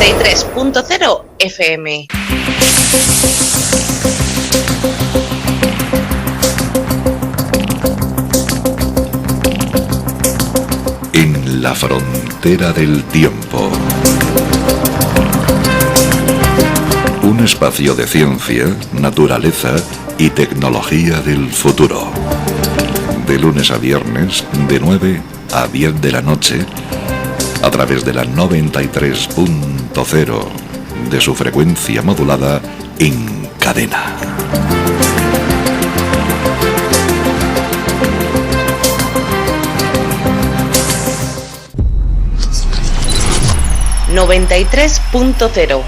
93.0 FM. En la frontera del tiempo. Un espacio de ciencia, naturaleza y tecnología del futuro. De lunes a viernes, de 9 a 10 de la noche, a través de la 93.0 de su frecuencia modulada en cadena. ...93.0...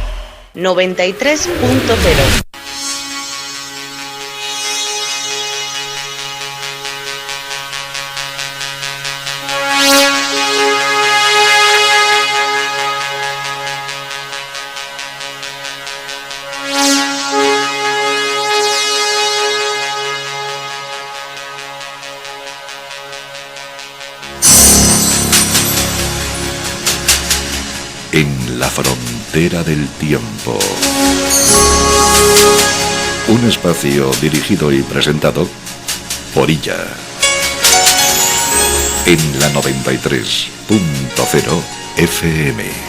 En la frontera del tiempo. Un espacio dirigido y presentado por ella. En la 93.0 FM.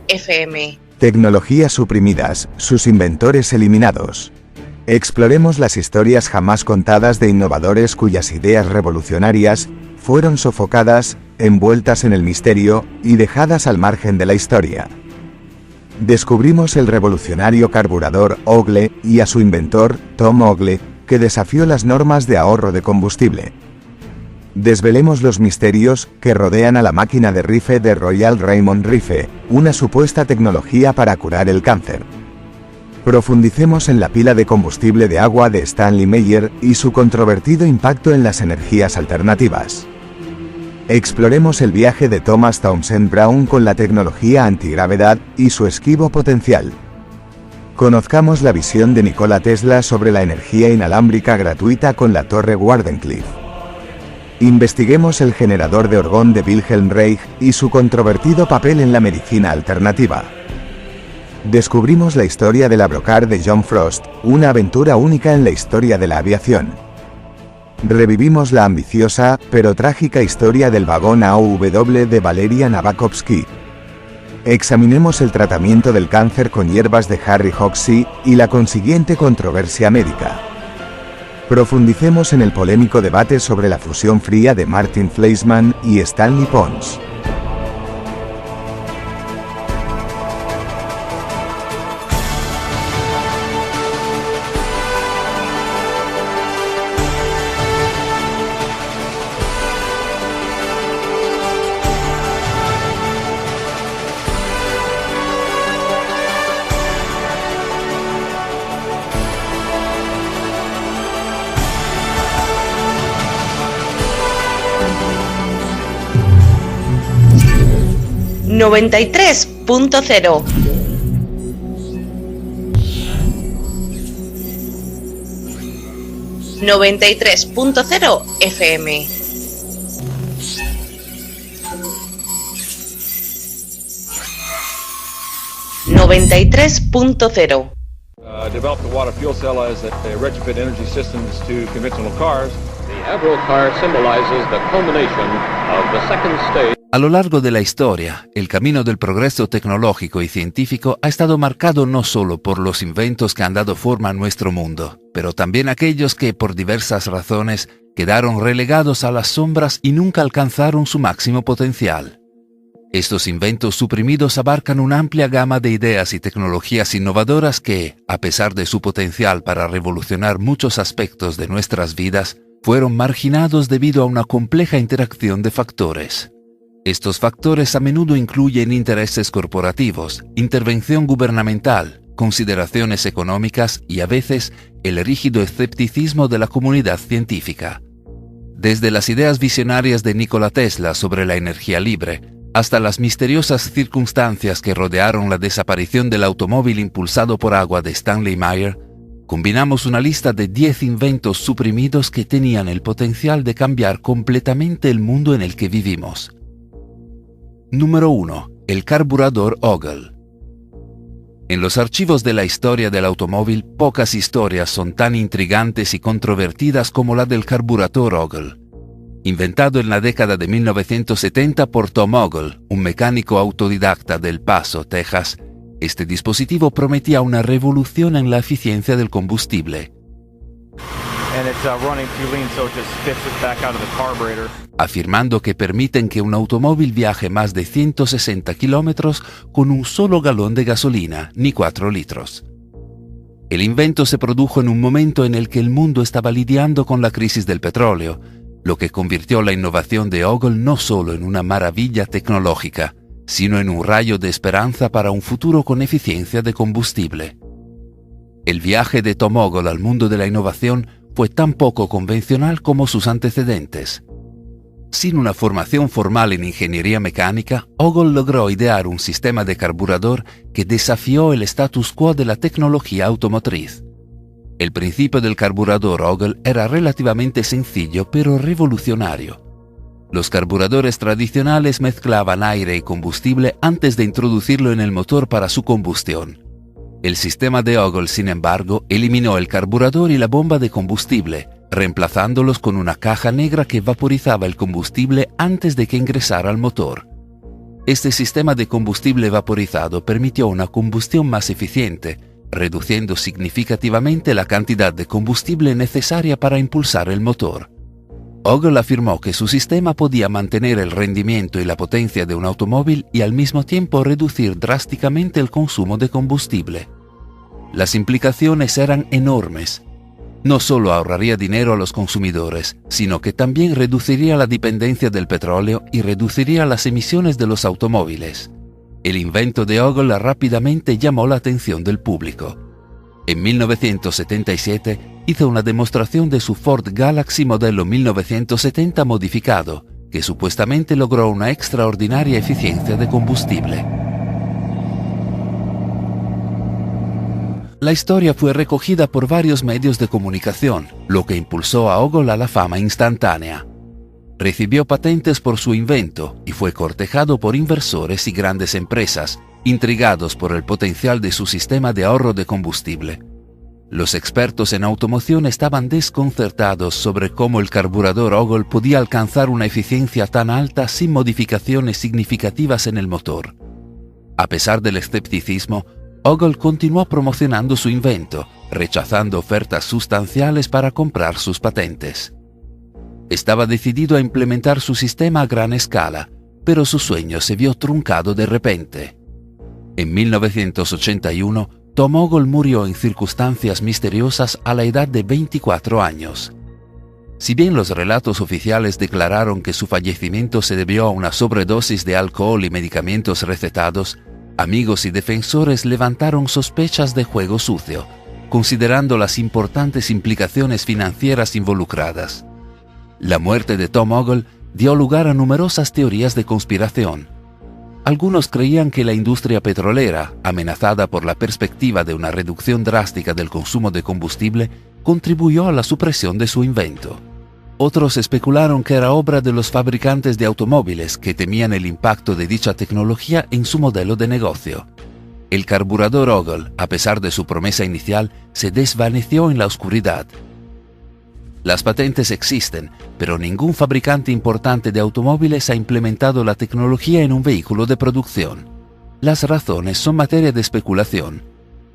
FM. Tecnologías suprimidas, sus inventores eliminados. Exploremos las historias jamás contadas de innovadores cuyas ideas revolucionarias fueron sofocadas, envueltas en el misterio y dejadas al margen de la historia. Descubrimos el revolucionario carburador Ogle y a su inventor, Tom Ogle, que desafió las normas de ahorro de combustible. Desvelemos los misterios que rodean a la máquina de Rife de Royal Raymond Rife, una supuesta tecnología para curar el cáncer. Profundicemos en la pila de combustible de agua de Stanley Meyer y su controvertido impacto en las energías alternativas. Exploremos el viaje de Thomas Townsend Brown con la tecnología antigravedad y su esquivo potencial. Conozcamos la visión de Nikola Tesla sobre la energía inalámbrica gratuita con la Torre Wardenclyffe. Investiguemos el generador de orgón de Wilhelm Reich y su controvertido papel en la medicina alternativa. Descubrimos la historia del Abrocard de John Frost, una aventura única en la historia de la aviación. Revivimos la ambiciosa, pero trágica historia del vagón AOW de Valeria Navakovsky. Examinemos el tratamiento del cáncer con hierbas de Harry Hoxsey y la consiguiente controversia médica. Profundicemos en el polémico debate sobre la fusión fría de Martin Fleischmann y Stanley Pons. Noventa y 93.0. FM. Noventa y 3.0. Developed the water fuel cell as a retrofit energy systems to conventional cars. The Avro car symbolizes the culmination of the second stage. A lo largo de la historia, el camino del progreso tecnológico y científico ha estado marcado no solo por los inventos que han dado forma a nuestro mundo, pero también aquellos que, por diversas razones, quedaron relegados a las sombras y nunca alcanzaron su máximo potencial. Estos inventos suprimidos abarcan una amplia gama de ideas y tecnologías innovadoras que, a pesar de su potencial para revolucionar muchos aspectos de nuestras vidas, fueron marginados debido a una compleja interacción de factores. Estos factores a menudo incluyen intereses corporativos, intervención gubernamental, consideraciones económicas y a veces el rígido escepticismo de la comunidad científica. Desde las ideas visionarias de Nikola Tesla sobre la energía libre, hasta las misteriosas circunstancias que rodearon la desaparición del automóvil impulsado por agua de Stanley Meyer, combinamos una lista de 10 inventos suprimidos que tenían el potencial de cambiar completamente el mundo en el que vivimos. Número 1. El carburador Ogle. En los archivos de la historia del automóvil, pocas historias son tan intrigantes y controvertidas como la del carburador Ogle. Inventado en la década de 1970 por Tom Ogle, un mecánico autodidacta del Paso, Texas, este dispositivo prometía una revolución en la eficiencia del combustible. Afirmando que permiten que un automóvil viaje más de 160 kilómetros con un solo galón de gasolina, ni 4 litros. El invento se produjo en un momento en el que el mundo estaba lidiando con la crisis del petróleo, lo que convirtió la innovación de Ogle no solo en una maravilla tecnológica, sino en un rayo de esperanza para un futuro con eficiencia de combustible. El viaje de Tom Ogle al mundo de la innovación fue tan poco convencional como sus antecedentes. Sin una formación formal en ingeniería mecánica, Ogle logró idear un sistema de carburador que desafió el status quo de la tecnología automotriz. El principio del carburador Ogle era relativamente sencillo pero revolucionario. Los carburadores tradicionales mezclaban aire y combustible antes de introducirlo en el motor para su combustión. El sistema de Ogle, sin embargo, eliminó el carburador y la bomba de combustible, reemplazándolos con una caja negra que vaporizaba el combustible antes de que ingresara al motor. Este sistema de combustible vaporizado permitió una combustión más eficiente, reduciendo significativamente la cantidad de combustible necesaria para impulsar el motor. Ogle afirmó que su sistema podía mantener el rendimiento y la potencia de un automóvil y al mismo tiempo reducir drásticamente el consumo de combustible. Las implicaciones eran enormes. No solo ahorraría dinero a los consumidores, sino que también reduciría la dependencia del petróleo y reduciría las emisiones de los automóviles. El invento de Ogle rápidamente llamó la atención del público. En 1977 hizo una demostración de su Ford Galaxy modelo 1970 modificado, que supuestamente logró una extraordinaria eficiencia de combustible. La historia fue recogida por varios medios de comunicación, lo que impulsó a Ogle a la fama instantánea. Recibió patentes por su invento y fue cortejado por inversores y grandes empresas, intrigados por el potencial de su sistema de ahorro de combustible. Los expertos en automoción estaban desconcertados sobre cómo el carburador Ogle podía alcanzar una eficiencia tan alta sin modificaciones significativas en el motor. A pesar del escepticismo, Ogle continuó promocionando su invento, rechazando ofertas sustanciales para comprar sus patentes. Estaba decidido a implementar su sistema a gran escala, pero su sueño se vio truncado de repente. En 1981, Tom Ogle murió en circunstancias misteriosas a la edad de 24 años. Si bien los relatos oficiales declararon que su fallecimiento se debió a una sobredosis de alcohol y medicamentos recetados, amigos y defensores levantaron sospechas de juego sucio, considerando las importantes implicaciones financieras involucradas. La muerte de Tom Ogle dio lugar a numerosas teorías de conspiración. Algunos creían que la industria petrolera, amenazada por la perspectiva de una reducción drástica del consumo de combustible, contribuyó a la supresión de su invento. Otros especularon que era obra de los fabricantes de automóviles que temían el impacto de dicha tecnología en su modelo de negocio. El carburador Ogle, a pesar de su promesa inicial, se desvaneció en la oscuridad. Las patentes existen, pero ningún fabricante importante de automóviles ha implementado la tecnología en un vehículo de producción. Las razones son materia de especulación.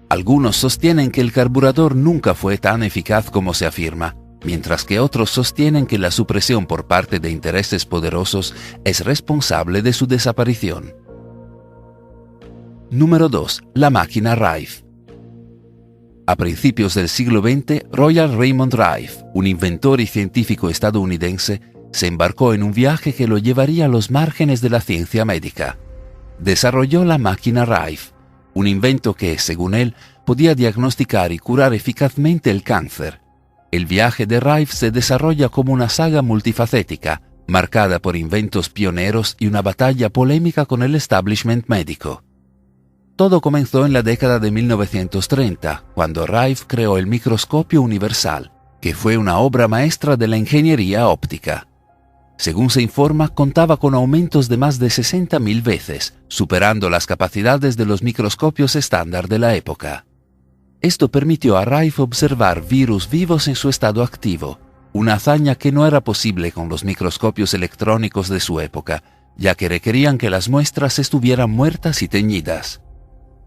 Algunos sostienen que el carburador nunca fue tan eficaz como se afirma, mientras que otros sostienen que la supresión por parte de intereses poderosos es responsable de su desaparición. Número 2. La máquina Rife. A principios del siglo XX, Royal Raymond Rife, un inventor y científico estadounidense, se embarcó en un viaje que lo llevaría a los márgenes de la ciencia médica. Desarrolló la máquina Rife, un invento que, según él, podía diagnosticar y curar eficazmente el cáncer. El viaje de Rife se desarrolla como una saga multifacética, marcada por inventos pioneros y una batalla polémica con el establishment médico. Todo comenzó en la década de 1930, cuando Rife creó el microscopio universal, que fue una obra maestra de la ingeniería óptica. Según se informa, contaba con aumentos de más de 60.000 veces, superando las capacidades de los microscopios estándar de la época. Esto permitió a Rife observar virus vivos en su estado activo, una hazaña que no era posible con los microscopios electrónicos de su época, ya que requerían que las muestras estuvieran muertas y teñidas.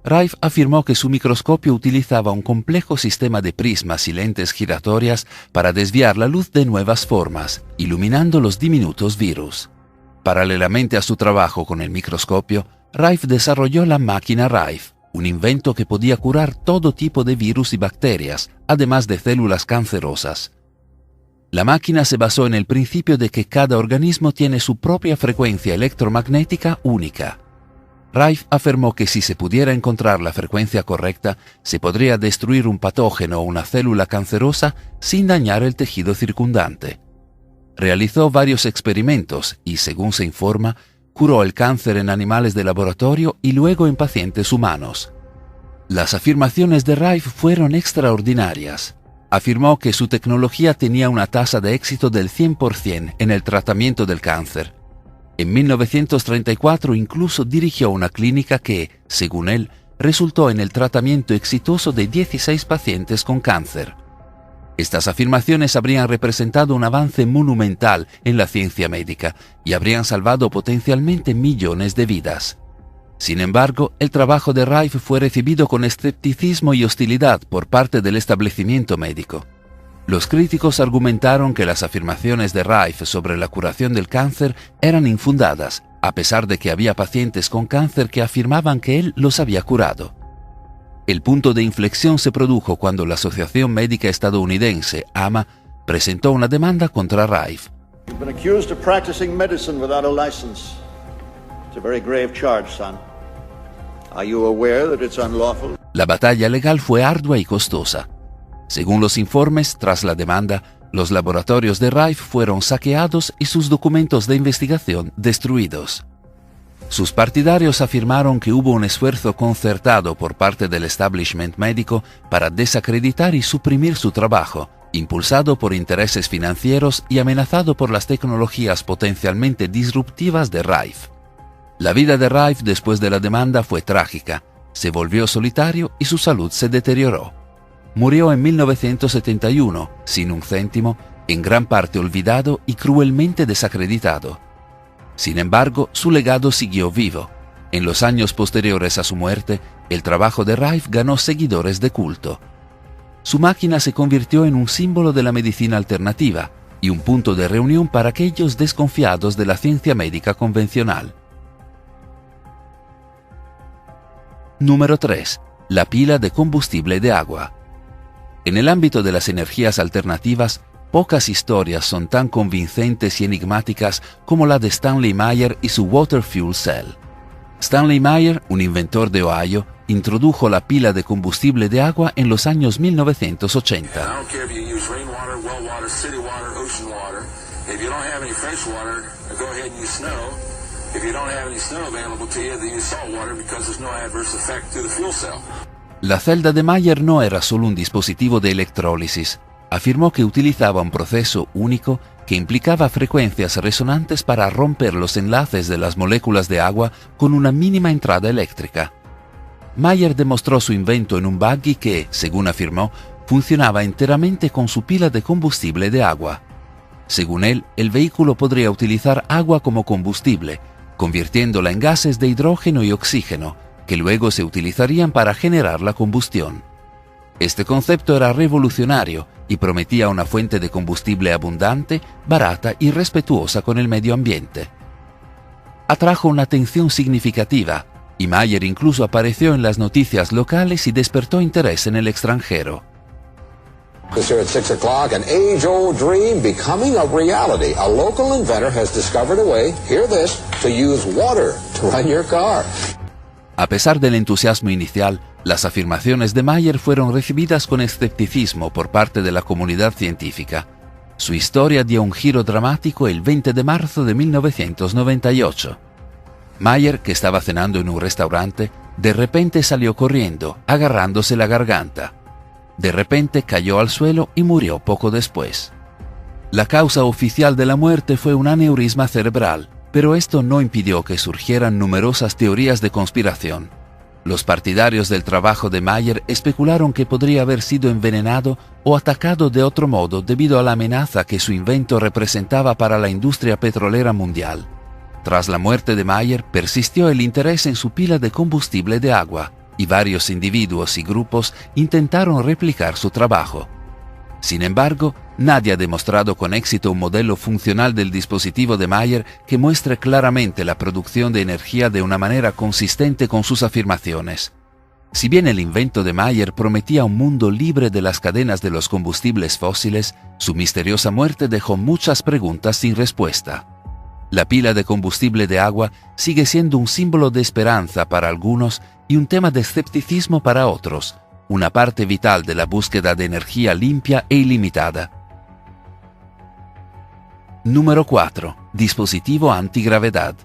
Rife afirmó que su microscopio utilizaba un complejo sistema de prismas y lentes giratorias para desviar la luz de nuevas formas, iluminando los diminutos virus. Paralelamente a su trabajo con el microscopio, Rife desarrolló la máquina Rife, un invento que podía curar todo tipo de virus y bacterias, además de células cancerosas. La máquina se basó en el principio de que cada organismo tiene su propia frecuencia electromagnética única. Rife afirmó que si se pudiera encontrar la frecuencia correcta, se podría destruir un patógeno o una célula cancerosa sin dañar el tejido circundante. Realizó varios experimentos y, según se informa, curó el cáncer en animales de laboratorio y luego en pacientes humanos. Las afirmaciones de Rife fueron extraordinarias. Afirmó que su tecnología tenía una tasa de éxito del 100% en el tratamiento del cáncer. En 1934 incluso dirigió una clínica que, según él, resultó en el tratamiento exitoso de 16 pacientes con cáncer. Estas afirmaciones habrían representado un avance monumental en la ciencia médica y habrían salvado potencialmente millones de vidas. Sin embargo, el trabajo de Rife fue recibido con escepticismo y hostilidad por parte del establecimiento médico. Los críticos argumentaron que las afirmaciones de Rife sobre la curación del cáncer eran infundadas, a pesar de que había pacientes con cáncer que afirmaban que él los había curado. El punto de inflexión se produjo cuando la Asociación Médica Estadounidense, AMA, presentó una demanda contra Rife. You've been accused of practicing medicine without a license. It's a very grave charge, son. Are you aware that it's unlawful? La batalla legal fue ardua y costosa. Según los informes, tras la demanda, los laboratorios de Rife fueron saqueados y sus documentos de investigación destruidos. Sus partidarios afirmaron que hubo un esfuerzo concertado por parte del establishment médico para desacreditar y suprimir su trabajo, impulsado por intereses financieros y amenazado por las tecnologías potencialmente disruptivas de Rife. La vida de Rife después de la demanda fue trágica, se volvió solitario y su salud se deterioró. Murió en 1971, sin un céntimo, en gran parte olvidado y cruelmente desacreditado. Sin embargo, su legado siguió vivo. En los años posteriores a su muerte, el trabajo de Rife ganó seguidores de culto. Su máquina se convirtió en un símbolo de la medicina alternativa y un punto de reunión para aquellos desconfiados de la ciencia médica convencional. Número 3. La pila de combustible de agua. En el ámbito de las energías alternativas, pocas historias son tan convincentes y enigmáticas como la de Stanley Meyer y su Water Fuel Cell. Stanley Meyer, un inventor de Ohio, introdujo la pila de combustible de agua en los años 1980. La celda de Meyer no era solo un dispositivo de electrólisis. Afirmó que utilizaba un proceso único que implicaba frecuencias resonantes para romper los enlaces de las moléculas de agua con una mínima entrada eléctrica. Meyer demostró su invento en un buggy que, según afirmó, funcionaba enteramente con su pila de combustible de agua. Según él, el vehículo podría utilizar agua como combustible, convirtiéndola en gases de hidrógeno y oxígeno, que luego se utilizarían para generar la combustión. Este concepto era revolucionario y prometía una fuente de combustible abundante, barata y respetuosa con el medio ambiente. Atrajo una atención significativa y Meyer incluso apareció en las noticias locales y despertó interés en el extranjero. Here at 6 o'clock, an age-old dream becoming a reality. A local inventor has discovered a way, hear this, to use water to run your car. A pesar del entusiasmo inicial, las afirmaciones de Meyer fueron recibidas con escepticismo por parte de la comunidad científica. Su historia dio un giro dramático el 20 de marzo de 1998. Mayer, que estaba cenando en un restaurante, de repente salió corriendo, agarrándose la garganta. De repente cayó al suelo y murió poco después. La causa oficial de la muerte fue un aneurisma cerebral, pero esto no impidió que surgieran numerosas teorías de conspiración. Los partidarios del trabajo de Mayer especularon que podría haber sido envenenado o atacado de otro modo debido a la amenaza que su invento representaba para la industria petrolera mundial. Tras la muerte de Mayer, persistió el interés en su pila de combustible de agua, y varios individuos y grupos intentaron replicar su trabajo. Sin embargo, nadie ha demostrado con éxito un modelo funcional del dispositivo de Mayer que muestre claramente la producción de energía de una manera consistente con sus afirmaciones. Si bien el invento de Mayer prometía un mundo libre de las cadenas de los combustibles fósiles, su misteriosa muerte dejó muchas preguntas sin respuesta. La pila de combustible de agua sigue siendo un símbolo de esperanza para algunos y un tema de escepticismo para otros, una parte vital de la búsqueda de energía limpia e ilimitada. Número 4. Dispositivo antigravedad.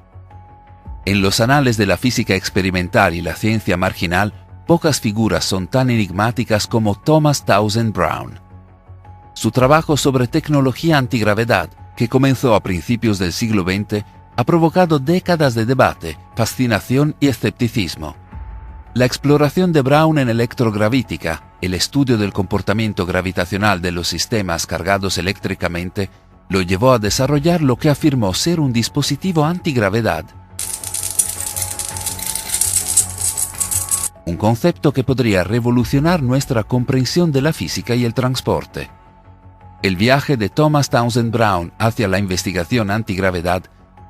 En los anales de la física experimental y la ciencia marginal, pocas figuras son tan enigmáticas como Thomas Townsend Brown. Su trabajo sobre tecnología antigravedad, que comenzó a principios del siglo XX, ha provocado décadas de debate, fascinación y escepticismo. La exploración de Brown en electrogravítica, el estudio del comportamiento gravitacional de los sistemas cargados eléctricamente, lo llevó a desarrollar lo que afirmó ser un dispositivo antigravedad. Un concepto que podría revolucionar nuestra comprensión de la física y el transporte. El viaje de Thomas Townsend Brown hacia la investigación antigravedad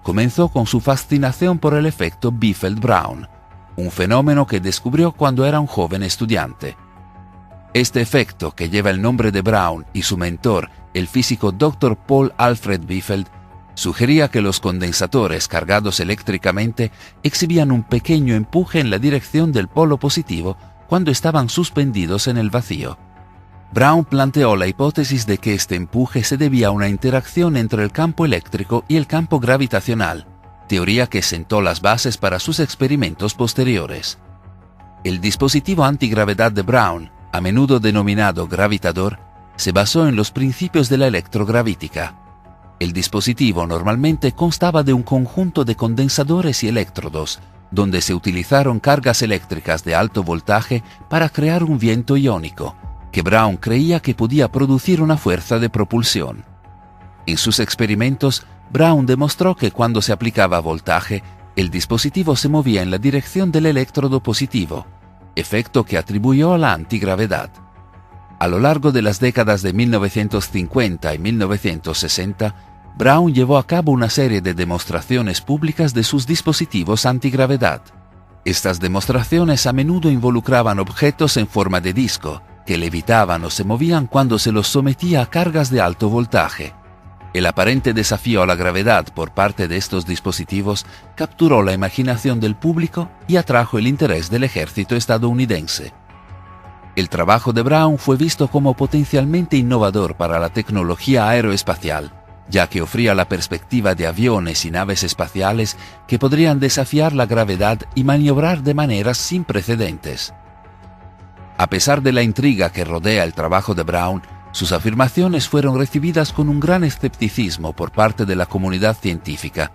comenzó con su fascinación por el efecto Biffeld-Brown, un fenómeno que descubrió cuando era un joven estudiante. Este efecto, que lleva el nombre de Brown y su mentor, el físico Dr. Paul Alfred Biffeld, sugería que los condensadores cargados eléctricamente exhibían un pequeño empuje en la dirección del polo positivo cuando estaban suspendidos en el vacío. Brown planteó la hipótesis de que este empuje se debía a una interacción entre el campo eléctrico y el campo gravitacional, teoría que sentó las bases para sus experimentos posteriores. El dispositivo antigravedad de Brown, a menudo denominado gravitador, se basó en los principios de la electrogravítica. El dispositivo normalmente constaba de un conjunto de condensadores y electrodos, donde se utilizaron cargas eléctricas de alto voltaje para crear un viento iónico, que Brown creía que podía producir una fuerza de propulsión. En sus experimentos, Brown demostró que cuando se aplicaba voltaje, el dispositivo se movía en la dirección del electrodo positivo, efecto que atribuyó a la antigravedad. A lo largo de las décadas de 1950 y 1960, Brown llevó a cabo una serie de demostraciones públicas de sus dispositivos antigravedad. Estas demostraciones a menudo involucraban objetos en forma de disco, que levitaban o se movían cuando se los sometía a cargas de alto voltaje. El aparente desafío a la gravedad por parte de estos dispositivos capturó la imaginación del público y atrajo el interés del ejército estadounidense. El trabajo de Brown fue visto como potencialmente innovador para la tecnología aeroespacial, ya que ofrecía la perspectiva de aviones y naves espaciales que podrían desafiar la gravedad y maniobrar de maneras sin precedentes. A pesar de la intriga que rodea el trabajo de Brown, sus afirmaciones fueron recibidas con un gran escepticismo por parte de la comunidad científica.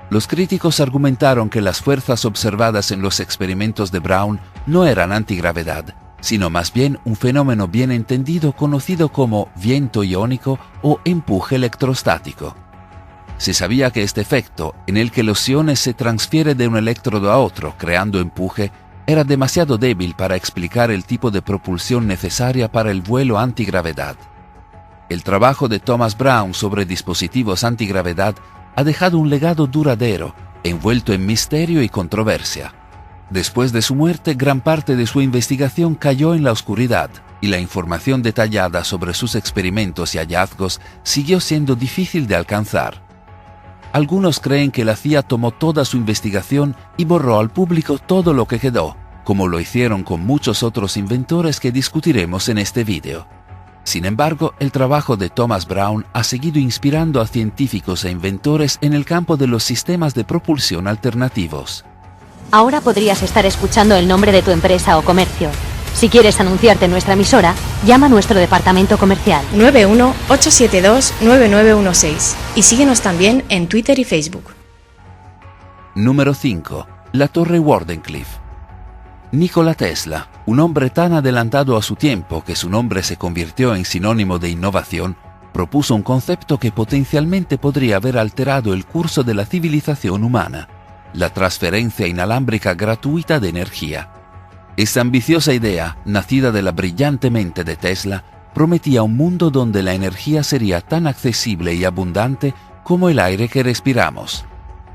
Los críticos argumentaron que las fuerzas observadas en los experimentos de Brown no eran antigravedad, sino más bien un fenómeno bien entendido conocido como viento iónico o empuje electrostático. Se sabía que este efecto, en el que los iones se transfieren de un electrodo a otro creando empuje, era demasiado débil para explicar el tipo de propulsión necesaria para el vuelo antigravedad. El trabajo de Thomas Brown sobre dispositivos antigravedad ha dejado un legado duradero, envuelto en misterio y controversia. Después de su muerte, gran parte de su investigación cayó en la oscuridad, y la información detallada sobre sus experimentos y hallazgos siguió siendo difícil de alcanzar. Algunos creen que la CIA tomó toda su investigación y borró al público todo lo que quedó, como lo hicieron con muchos otros inventores que discutiremos en este vídeo. Sin embargo, el trabajo de Thomas Brown ha seguido inspirando a científicos e inventores en el campo de los sistemas de propulsión alternativos. Ahora podrías estar escuchando el nombre de tu empresa o comercio. Si quieres anunciarte en nuestra emisora, llama a nuestro departamento comercial 91-872-9916 y síguenos también en Twitter y Facebook. Número 5. La Torre Wardenclyffe. Nikola Tesla, un hombre tan adelantado a su tiempo que su nombre se convirtió en sinónimo de innovación, propuso un concepto que potencialmente podría haber alterado el curso de la civilización humana: la transferencia inalámbrica gratuita de energía. Esta ambiciosa idea, nacida de la brillante mente de Tesla, prometía un mundo donde la energía sería tan accesible y abundante como el aire que respiramos.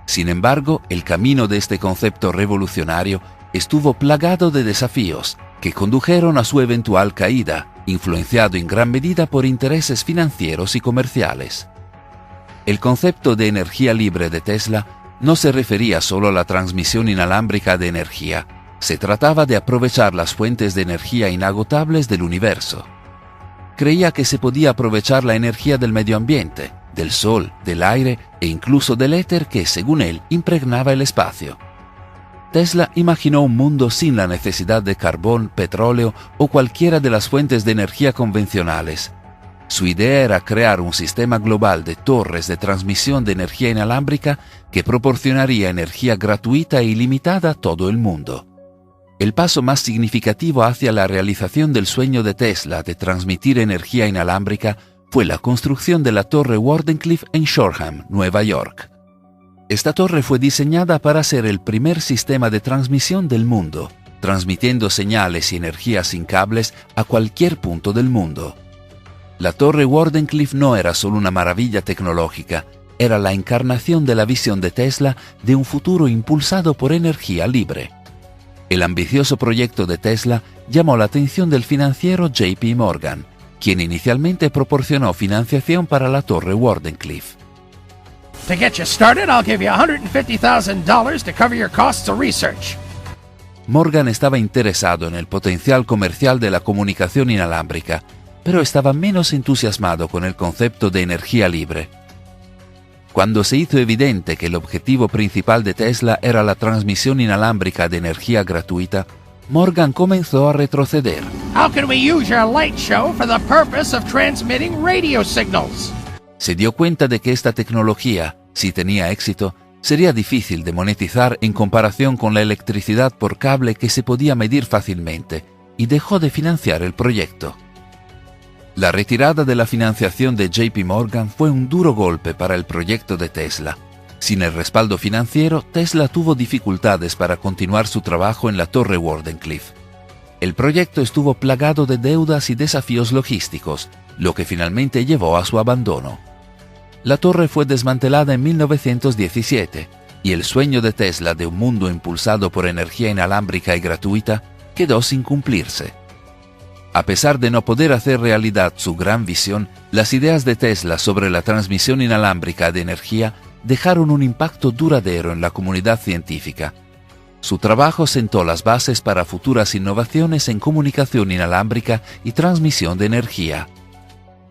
Sin embargo, el camino de este concepto revolucionario estuvo plagado de desafíos que condujeron a su eventual caída, influenciado en gran medida por intereses financieros y comerciales. El concepto de energía libre de Tesla no se refería solo a la transmisión inalámbrica de energía. Se trataba de aprovechar las fuentes de energía inagotables del universo. Creía que se podía aprovechar la energía del medio ambiente, del sol, del aire e incluso del éter que, según él, impregnaba el espacio. Tesla imaginó un mundo sin la necesidad de carbón, petróleo o cualquiera de las fuentes de energía convencionales. Su idea era crear un sistema global de torres de transmisión de energía inalámbrica que proporcionaría energía gratuita e ilimitada a todo el mundo. El paso más significativo hacia la realización del sueño de Tesla de transmitir energía inalámbrica fue la construcción de la Torre Wardenclyffe en Shoreham, Nueva York. Esta torre fue diseñada para ser el primer sistema de transmisión del mundo, transmitiendo señales y energía sin cables a cualquier punto del mundo. La Torre Wardenclyffe no era solo una maravilla tecnológica, era la encarnación de la visión de Tesla de un futuro impulsado por energía libre. El ambicioso proyecto de Tesla llamó la atención del financiero JP Morgan, quien inicialmente proporcionó financiación para la Torre Wardenclyffe. To get you started, I'll give you $150,000 to cover your costs of research. Morgan estaba interesado en el potencial comercial de la comunicación inalámbrica, pero estaba menos entusiasmado con el concepto de energía libre. Cuando se hizo evidente que el objetivo principal de Tesla era la transmisión inalámbrica de energía gratuita, Morgan comenzó a retroceder. How can we use your light show for the purpose of transmitting radio signals? Se dio cuenta de que esta tecnología, si tenía éxito, sería difícil de monetizar en comparación con la electricidad por cable que se podía medir fácilmente, y dejó de financiar el proyecto. La retirada de la financiación de JP Morgan fue un duro golpe para el proyecto de Tesla. Sin el respaldo financiero, Tesla tuvo dificultades para continuar su trabajo en la Torre Wardenclyffe. El proyecto estuvo plagado de deudas y desafíos logísticos, lo que finalmente llevó a su abandono. La torre fue desmantelada en 1917 y el sueño de Tesla de un mundo impulsado por energía inalámbrica y gratuita quedó sin cumplirse. A pesar de no poder hacer realidad su gran visión, las ideas de Tesla sobre la transmisión inalámbrica de energía dejaron un impacto duradero en la comunidad científica. Su trabajo sentó las bases para futuras innovaciones en comunicación inalámbrica y transmisión de energía.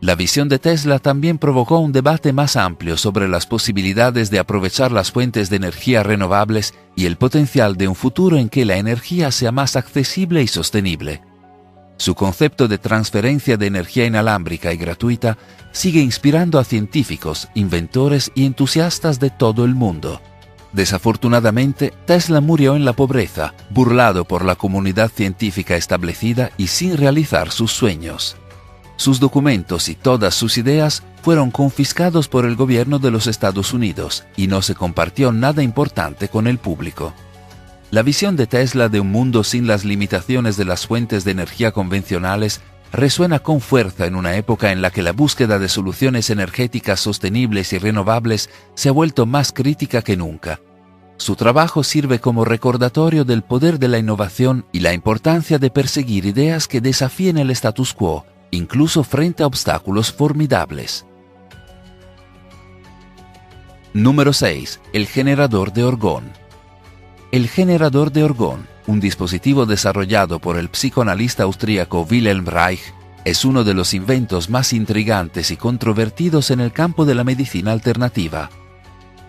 La visión de Tesla también provocó un debate más amplio sobre las posibilidades de aprovechar las fuentes de energía renovables y el potencial de un futuro en que la energía sea más accesible y sostenible. Su concepto de transferencia de energía inalámbrica y gratuita sigue inspirando a científicos, inventores y entusiastas de todo el mundo. Desafortunadamente, Tesla murió en la pobreza, burlado por la comunidad científica establecida y sin realizar sus sueños. Sus documentos y todas sus ideas fueron confiscados por el gobierno de los Estados Unidos y no se compartió nada importante con el público. La visión de Tesla de un mundo sin las limitaciones de las fuentes de energía convencionales resuena con fuerza en una época en la que la búsqueda de soluciones energéticas sostenibles y renovables se ha vuelto más crítica que nunca. Su trabajo sirve como recordatorio del poder de la innovación y la importancia de perseguir ideas que desafíen el status quo, incluso frente a obstáculos formidables. Número 6. El generador de Orgón. El generador de Orgón, un dispositivo desarrollado por el psicoanalista austríaco Wilhelm Reich, es uno de los inventos más intrigantes y controvertidos en el campo de la medicina alternativa.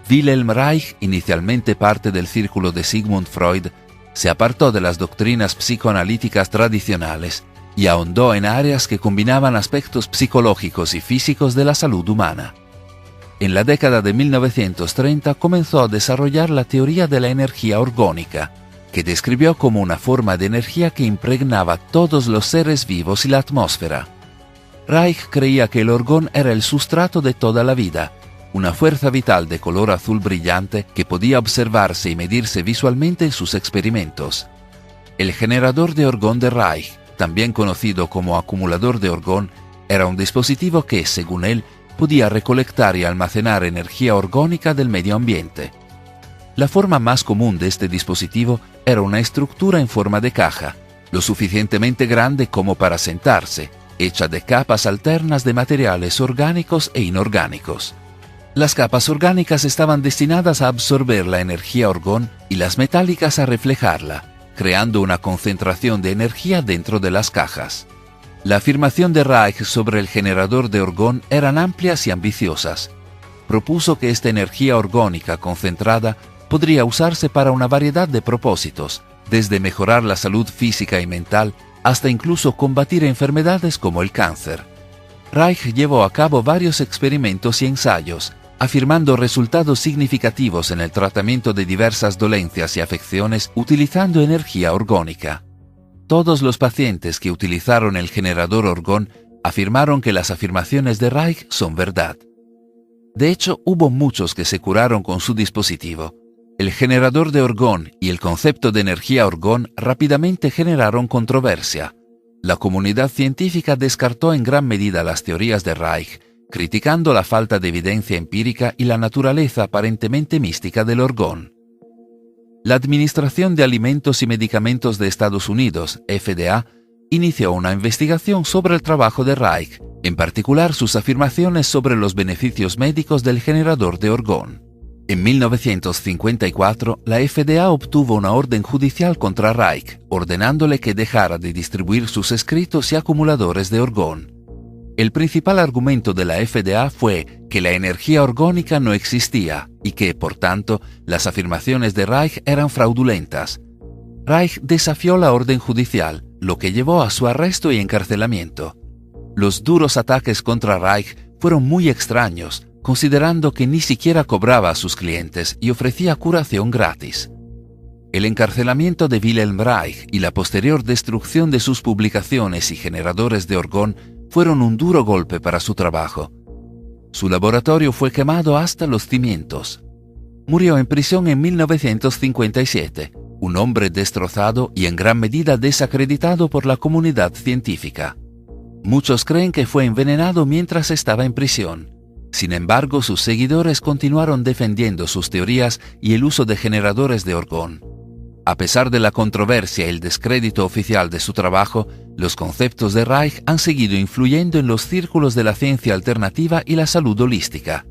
Wilhelm Reich, inicialmente parte del círculo de Sigmund Freud, se apartó de las doctrinas psicoanalíticas tradicionales y ahondó en áreas que combinaban aspectos psicológicos y físicos de la salud humana. En la década de 1930 comenzó a desarrollar la teoría de la energía orgónica, que describió como una forma de energía que impregnaba todos los seres vivos y la atmósfera. Reich creía que el orgón era el sustrato de toda la vida, una fuerza vital de color azul brillante que podía observarse y medirse visualmente en sus experimentos. El generador de orgón de Reich, también conocido como acumulador de orgón, era un dispositivo que, según él, podía recolectar y almacenar energía orgónica del medio ambiente. La forma más común de este dispositivo era una estructura en forma de caja, lo suficientemente grande como para sentarse, hecha de capas alternas de materiales orgánicos e inorgánicos. Las capas orgánicas estaban destinadas a absorber la energía orgón y las metálicas a reflejarla, creando una concentración de energía dentro de las cajas. La afirmación de Reich sobre el generador de orgón eran amplias y ambiciosas. Propuso que esta energía orgónica concentrada podría usarse para una variedad de propósitos, desde mejorar la salud física y mental hasta incluso combatir enfermedades como el cáncer. Reich llevó a cabo varios experimentos y ensayos, afirmando resultados significativos en el tratamiento de diversas dolencias y afecciones utilizando energía orgónica. Todos los pacientes que utilizaron el generador orgón afirmaron que las afirmaciones de Reich son verdad. De hecho, hubo muchos que se curaron con su dispositivo. El generador de orgón y el concepto de energía orgón rápidamente generaron controversia. La comunidad científica descartó en gran medida las teorías de Reich, criticando la falta de evidencia empírica y la naturaleza aparentemente mística del orgón. La Administración de Alimentos y Medicamentos de Estados Unidos, FDA, inició una investigación sobre el trabajo de Reich, en particular sus afirmaciones sobre los beneficios médicos del generador de orgón. En 1954, la FDA obtuvo una orden judicial contra Reich, ordenándole que dejara de distribuir sus escritos y acumuladores de orgón. El principal argumento de la FDA fue que la energía orgónica no existía y que, por tanto, las afirmaciones de Reich eran fraudulentas. Reich desafió la orden judicial, lo que llevó a su arresto y encarcelamiento. Los duros ataques contra Reich fueron muy extraños, considerando que ni siquiera cobraba a sus clientes y ofrecía curación gratis. El encarcelamiento de Wilhelm Reich y la posterior destrucción de sus publicaciones y generadores de orgón fueron un duro golpe para su trabajo. Su laboratorio fue quemado hasta los cimientos. Murió en prisión en 1957, un hombre destrozado y en gran medida desacreditado por la comunidad científica. Muchos creen que fue envenenado mientras estaba en prisión. Sin embargo, sus seguidores continuaron defendiendo sus teorías y el uso de generadores de orgón. A pesar de la controversia y el descrédito oficial de su trabajo, los conceptos de Reich han seguido influyendo en los círculos de la ciencia alternativa y la salud holística.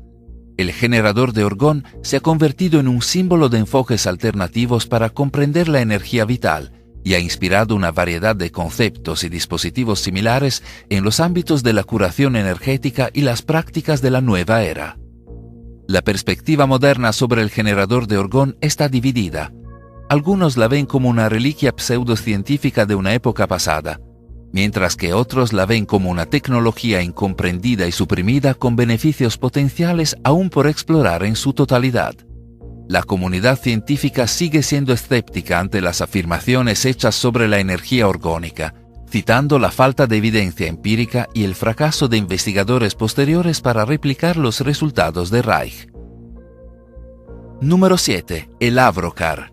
El generador de orgón se ha convertido en un símbolo de enfoques alternativos para comprender la energía vital y ha inspirado una variedad de conceptos y dispositivos similares en los ámbitos de la curación energética y las prácticas de la nueva era. La perspectiva moderna sobre el generador de orgón está dividida. Algunos la ven como una reliquia pseudocientífica de una época pasada, mientras que otros la ven como una tecnología incomprendida y suprimida con beneficios potenciales aún por explorar en su totalidad. La comunidad científica sigue siendo escéptica ante las afirmaciones hechas sobre la energía orgónica, citando la falta de evidencia empírica y el fracaso de investigadores posteriores para replicar los resultados de Reich. Número 7. El Avrocar.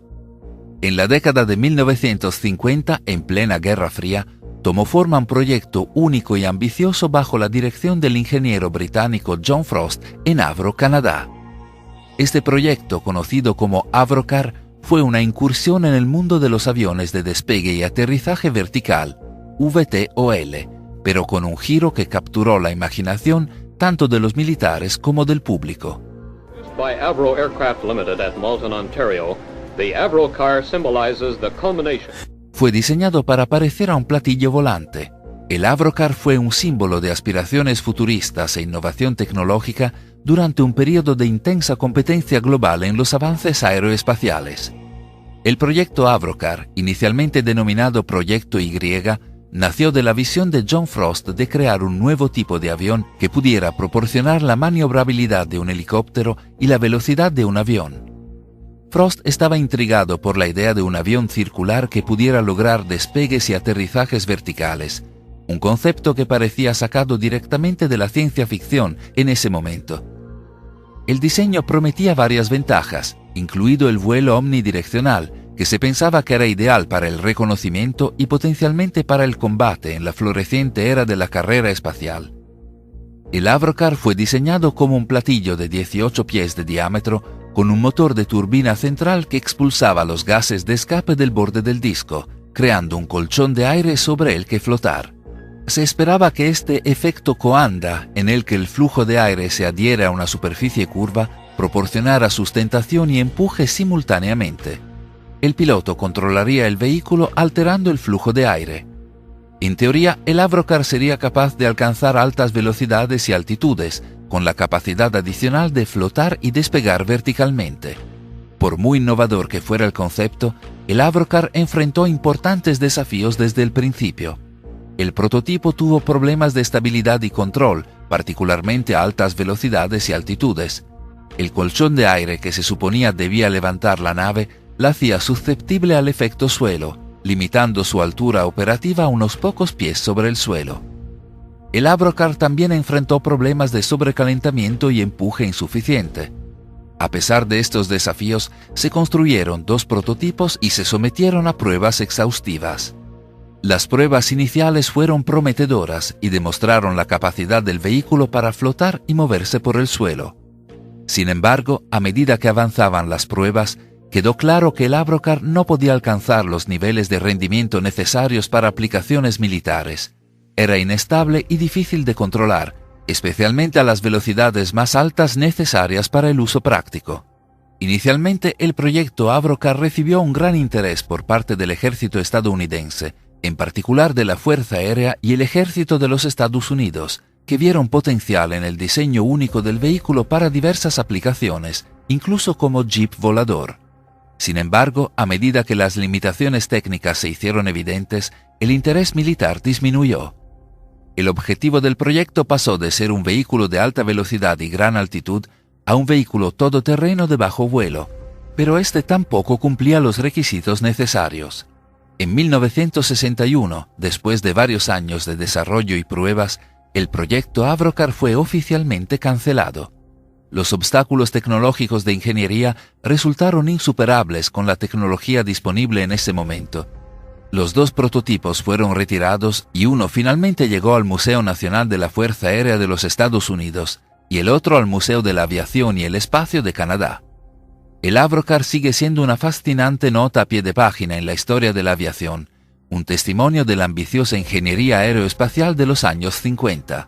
En la década de 1950, en plena Guerra Fría, tomó forma un proyecto único y ambicioso bajo la dirección del ingeniero británico John Frost en Avro, Canadá. Este proyecto, conocido como Avrocar, fue una incursión en el mundo de los aviones de despegue y aterrizaje vertical, VTOL, pero con un giro que capturó la imaginación tanto de los militares como del público. By Avro Aircraft Limited at Malton, Ontario, the Avrocar symbolizes the culmination. Fue diseñado para parecer a un platillo volante. El Avrocar fue un símbolo de aspiraciones futuristas e innovación tecnológica durante un periodo de intensa competencia global en los avances aeroespaciales. El proyecto Avrocar, inicialmente denominado Proyecto Y, nació de la visión de John Frost de crear un nuevo tipo de avión que pudiera proporcionar la maniobrabilidad de un helicóptero y la velocidad de un avión. Frost estaba intrigado por la idea de un avión circular que pudiera lograr despegues y aterrizajes verticales, un concepto que parecía sacado directamente de la ciencia ficción en ese momento. El diseño prometía varias ventajas, incluido el vuelo omnidireccional, que se pensaba que era ideal para el reconocimiento y potencialmente para el combate en la floreciente era de la carrera espacial. El Avrocar fue diseñado como un platillo de 18 pies de diámetro con un motor de turbina central que expulsaba los gases de escape del borde del disco, creando un colchón de aire sobre el que flotar. Se esperaba que este efecto Coanda, en el que el flujo de aire se adhiere a una superficie curva, proporcionara sustentación y empuje simultáneamente. El piloto controlaría el vehículo alterando el flujo de aire. En teoría, el Avrocar sería capaz de alcanzar altas velocidades y altitudes, con la capacidad adicional de flotar y despegar verticalmente. Por muy innovador que fuera el concepto, el Avrocar enfrentó importantes desafíos desde el principio. El prototipo tuvo problemas de estabilidad y control, particularmente a altas velocidades y altitudes. El colchón de aire que se suponía debía levantar la nave la hacía susceptible al efecto suelo, limitando su altura operativa a unos pocos pies sobre el suelo. El Avrocar también enfrentó problemas de sobrecalentamiento y empuje insuficiente. A pesar de estos desafíos, se construyeron 2 prototipos y se sometieron a pruebas exhaustivas. Las pruebas iniciales fueron prometedoras y demostraron la capacidad del vehículo para flotar y moverse por el suelo. Sin embargo, a medida que avanzaban las pruebas, quedó claro que el Avrocar no podía alcanzar los niveles de rendimiento necesarios para aplicaciones militares. Era inestable y difícil de controlar, especialmente a las velocidades más altas necesarias para el uso práctico. Inicialmente, el proyecto Avrocar recibió un gran interés por parte del ejército estadounidense, en particular de la Fuerza Aérea y el Ejército de los Estados Unidos, que vieron potencial en el diseño único del vehículo para diversas aplicaciones, incluso como jeep volador. Sin embargo, a medida que las limitaciones técnicas se hicieron evidentes, el interés militar disminuyó. El objetivo del proyecto pasó de ser un vehículo de alta velocidad y gran altitud a un vehículo todoterreno de bajo vuelo, pero este tampoco cumplía los requisitos necesarios. En 1961, después de varios años de desarrollo y pruebas, el proyecto Avrocar fue oficialmente cancelado. Los obstáculos tecnológicos de ingeniería resultaron insuperables con la tecnología disponible en ese momento. Los 2 prototipos fueron retirados y uno finalmente llegó al Museo Nacional de la Fuerza Aérea de los Estados Unidos y el otro al Museo de la Aviación y el Espacio de Canadá. El Avrocar sigue siendo una fascinante nota a pie de página en la historia de la aviación, un testimonio de la ambiciosa ingeniería aeroespacial de los años 50.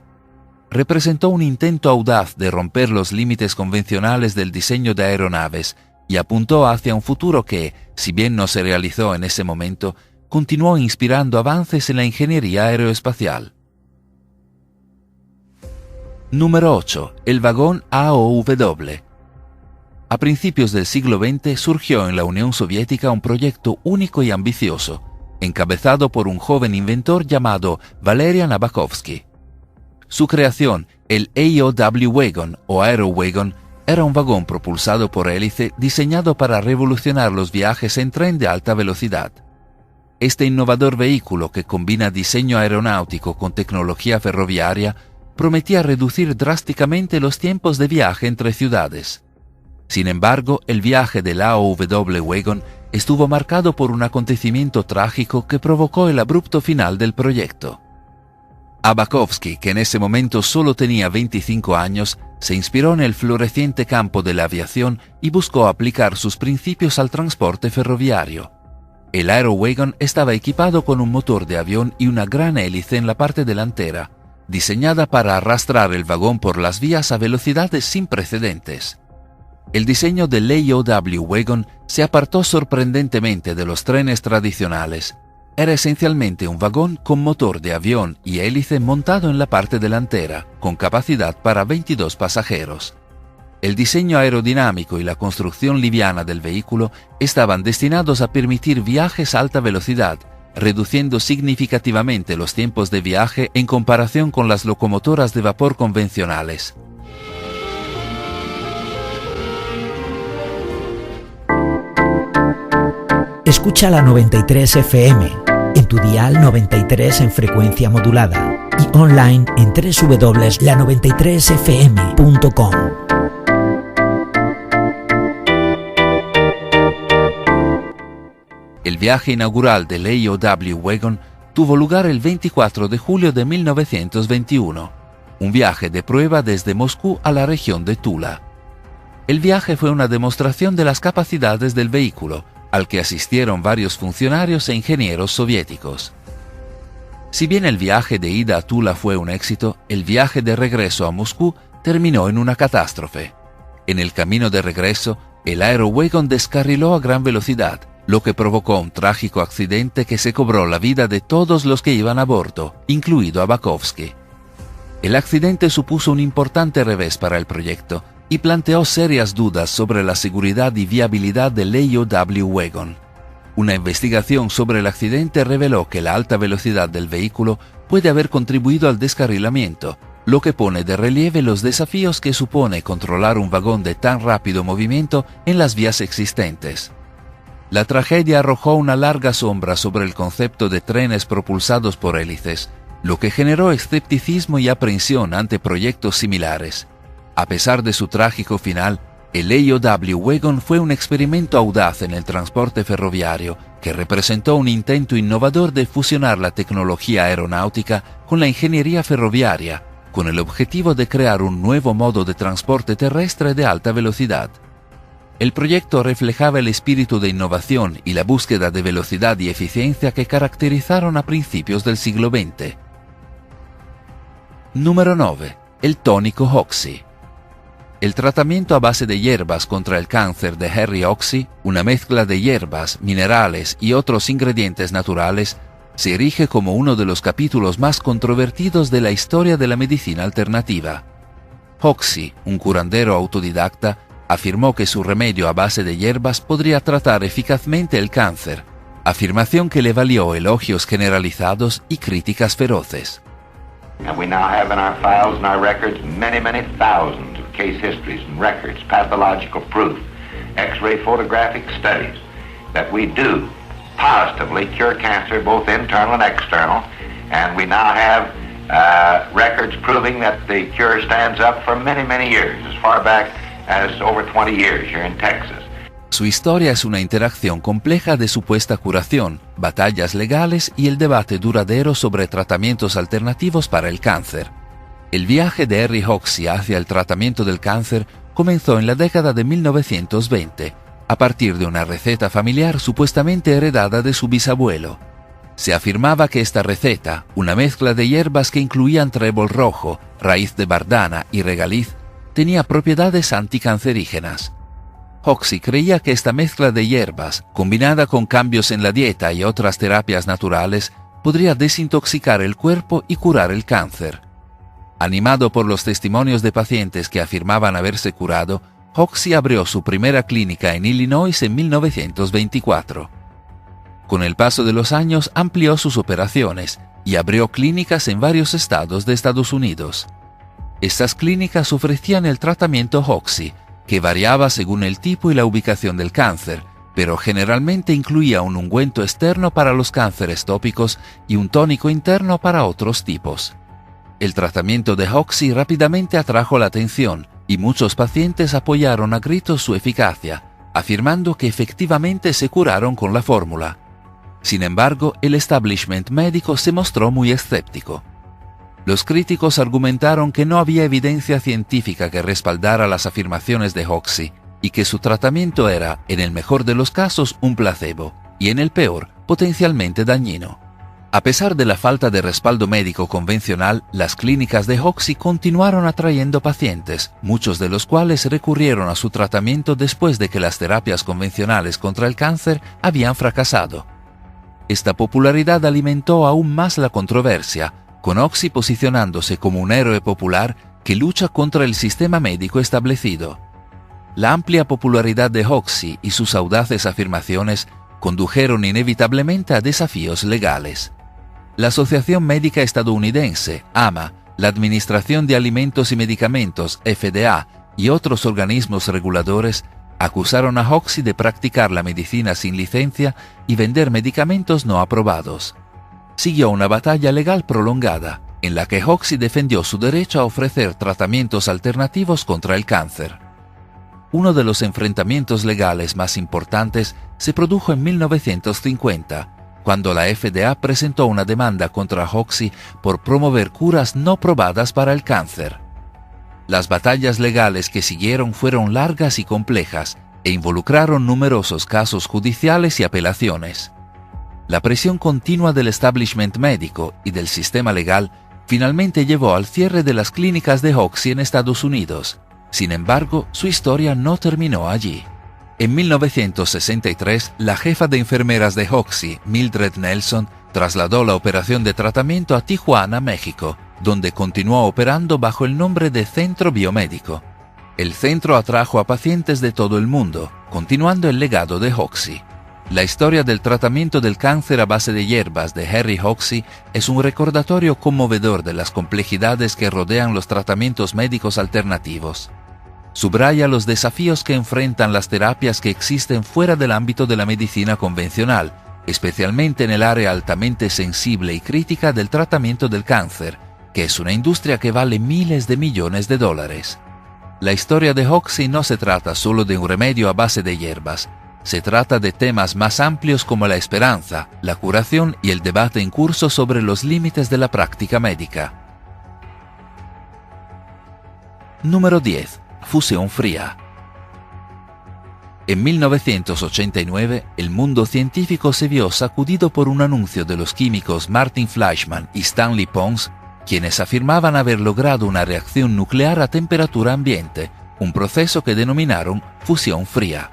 Representó un intento audaz de romper los límites convencionales del diseño de aeronaves y apuntó hacia un futuro que, si bien no se realizó en ese momento, continuó inspirando avances en la ingeniería aeroespacial. Número 8. El vagón AOW. A principios del siglo XX surgió en la Unión Soviética un proyecto único y ambicioso, encabezado por un joven inventor llamado Valerian Abakovsky. Su creación, el AOW Wagon o Aero Wagon, era un vagón propulsado por hélice diseñado para revolucionar los viajes en tren de alta velocidad. Este innovador vehículo, que combina diseño aeronáutico con tecnología ferroviaria, prometía reducir drásticamente los tiempos de viaje entre ciudades. Sin embargo, el viaje del AOW Wagon estuvo marcado por un acontecimiento trágico que provocó el abrupto final del proyecto. Abakovsky, que en ese momento solo tenía 25 años, se inspiró en el floreciente campo de la aviación y buscó aplicar sus principios al transporte ferroviario. El Aero Wagon estaba equipado con un motor de avión y una gran hélice en la parte delantera, diseñada para arrastrar el vagón por las vías a velocidades sin precedentes. El diseño del AOW Wagon se apartó sorprendentemente de los trenes tradicionales. era esencialmente un vagón con motor de avión y hélice montado en la parte delantera, con capacidad para 22 pasajeros. El diseño aerodinámico y la construcción liviana del vehículo estaban destinados a permitir viajes a alta velocidad, reduciendo significativamente los tiempos de viaje en comparación con las locomotoras de vapor convencionales. Escucha la 93 FM, en tu dial 93 en frecuencia modulada y online en www.la93fm.com. El viaje inaugural del AOW Wagon tuvo lugar el 24 de julio de 1921, un viaje de prueba desde Moscú a la región de Tula. El viaje fue una demostración de las capacidades del vehículo, al que asistieron varios funcionarios e ingenieros soviéticos. Si bien el viaje de ida a Tula fue un éxito, el viaje de regreso a Moscú terminó en una catástrofe. En el camino de regreso, el Aerowagon descarriló a gran velocidad, lo que provocó un trágico accidente que se cobró la vida de todos los que iban a bordo, incluido a Bakovsky. El accidente supuso un importante revés para el proyecto y planteó serias dudas sobre la seguridad y viabilidad del AOW Wagon. Una investigación sobre el accidente reveló que la alta velocidad del vehículo puede haber contribuido al descarrilamiento, lo que pone de relieve los desafíos que supone controlar un vagón de tan rápido movimiento en las vías existentes. La tragedia arrojó una larga sombra sobre el concepto de trenes propulsados por hélices, lo que generó escepticismo y aprensión ante proyectos similares. A pesar de su trágico final, el AOW Wagon fue un experimento audaz en el transporte ferroviario que representó un intento innovador de fusionar la tecnología aeronáutica con la ingeniería ferroviaria, con el objetivo de crear un nuevo modo de transporte terrestre de alta velocidad. El proyecto reflejaba el espíritu de innovación y la búsqueda de velocidad y eficiencia que caracterizaron a principios del siglo XX. Número 9. El tónico Hoxsey. El tratamiento a base de hierbas contra el cáncer de Harry Hoxsey, una mezcla de hierbas, minerales y otros ingredientes naturales, se erige como uno de los capítulos más controvertidos de la historia de la medicina alternativa. Hoxsey, un curandero autodidacta, afirmó que su remedio a base de hierbas podría tratar eficazmente el cáncer, afirmación que le valió elogios generalizados y críticas feroces. And we now have in our files and our records many thousands of case histories and records, pathological proof, X-ray photographic studies that we do positively cure cancer, both internal and external, and we now have records proving that the cure stands up for many years, as far back as over 20 years here in Texas. Su historia es una interacción compleja de supuesta curación, batallas legales y el debate duradero sobre tratamientos alternativos para el cáncer. El viaje de Harry Hoxsey hacia el tratamiento del cáncer comenzó en la década de 1920, a partir de una receta familiar supuestamente heredada de su bisabuelo. Se afirmaba que esta receta, una mezcla de hierbas que incluían trébol rojo, raíz de bardana y regaliz, tenía propiedades anticancerígenas. Hoxsey creía que esta mezcla de hierbas, combinada con cambios en la dieta y otras terapias naturales, podría desintoxicar el cuerpo y curar el cáncer. Animado por los testimonios de pacientes que afirmaban haberse curado, Hoxsey abrió su primera clínica en Illinois en 1924. Con el paso de los años amplió sus operaciones y abrió clínicas en varios estados de Estados Unidos. Estas clínicas ofrecían el tratamiento Hoxsey, que variaba según el tipo y la ubicación del cáncer, pero generalmente incluía un ungüento externo para los cánceres tópicos y un tónico interno para otros tipos. El tratamiento de Hoxsey rápidamente atrajo la atención y muchos pacientes apoyaron a gritos su eficacia, afirmando que efectivamente se curaron con la fórmula. Sin embargo, el establishment médico se mostró muy escéptico. Los críticos argumentaron que no había evidencia científica que respaldara las afirmaciones de Hoxsey y que su tratamiento era, en el mejor de los casos, un placebo y, en el peor, potencialmente dañino. A pesar de la falta de respaldo médico convencional, las clínicas de Hoxsey continuaron atrayendo pacientes, muchos de los cuales recurrieron a su tratamiento después de que las terapias convencionales contra el cáncer habían fracasado. Esta popularidad alimentó aún más la controversia, con Hoxsey posicionándose como un héroe popular que lucha contra el sistema médico establecido. La amplia popularidad de Hoxsey y sus audaces afirmaciones condujeron inevitablemente a desafíos legales. La Asociación Médica Estadounidense, AMA, la Administración de Alimentos y Medicamentos, FDA, y otros organismos reguladores acusaron a Hoxsey de practicar la medicina sin licencia y vender medicamentos no aprobados. Siguió una batalla legal prolongada, en la que Hoxsey defendió su derecho a ofrecer tratamientos alternativos contra el cáncer. Uno de los enfrentamientos legales más importantes se produjo en 1950, cuando la FDA presentó una demanda contra Hoxsey por promover curas no probadas para el cáncer. Las batallas legales que siguieron fueron largas y complejas e involucraron numerosos casos judiciales y apelaciones. La presión continua del establishment médico y del sistema legal finalmente llevó al cierre de las clínicas de Hoxsey en Estados Unidos. Sin embargo, su historia no terminó allí. En 1963, la jefa de enfermeras de Hoxsey, Mildred Nelson, trasladó la operación de tratamiento a Tijuana, México, donde continuó operando bajo el nombre de Centro Biomédico. El centro atrajo a pacientes de todo el mundo, continuando el legado de Hoxsey. La historia del tratamiento del cáncer a base de hierbas de Harry Hoxsey es un recordatorio conmovedor de las complejidades que rodean los tratamientos médicos alternativos. Subraya los desafíos que enfrentan las terapias que existen fuera del ámbito de la medicina convencional, especialmente en el área altamente sensible y crítica del tratamiento del cáncer, que es una industria que vale miles de millones de dólares. La historia de Hoxsey no se trata solo de un remedio a base de hierbas. Se trata de temas más amplios como la esperanza, la curación y el debate en curso sobre los límites de la práctica médica. Número 10. Fusión fría. En 1989, el mundo científico se vio sacudido por un anuncio de los químicos Martin Fleischmann y Stanley Pons, quienes afirmaban haber logrado una reacción nuclear a temperatura ambiente, un proceso que denominaron fusión fría.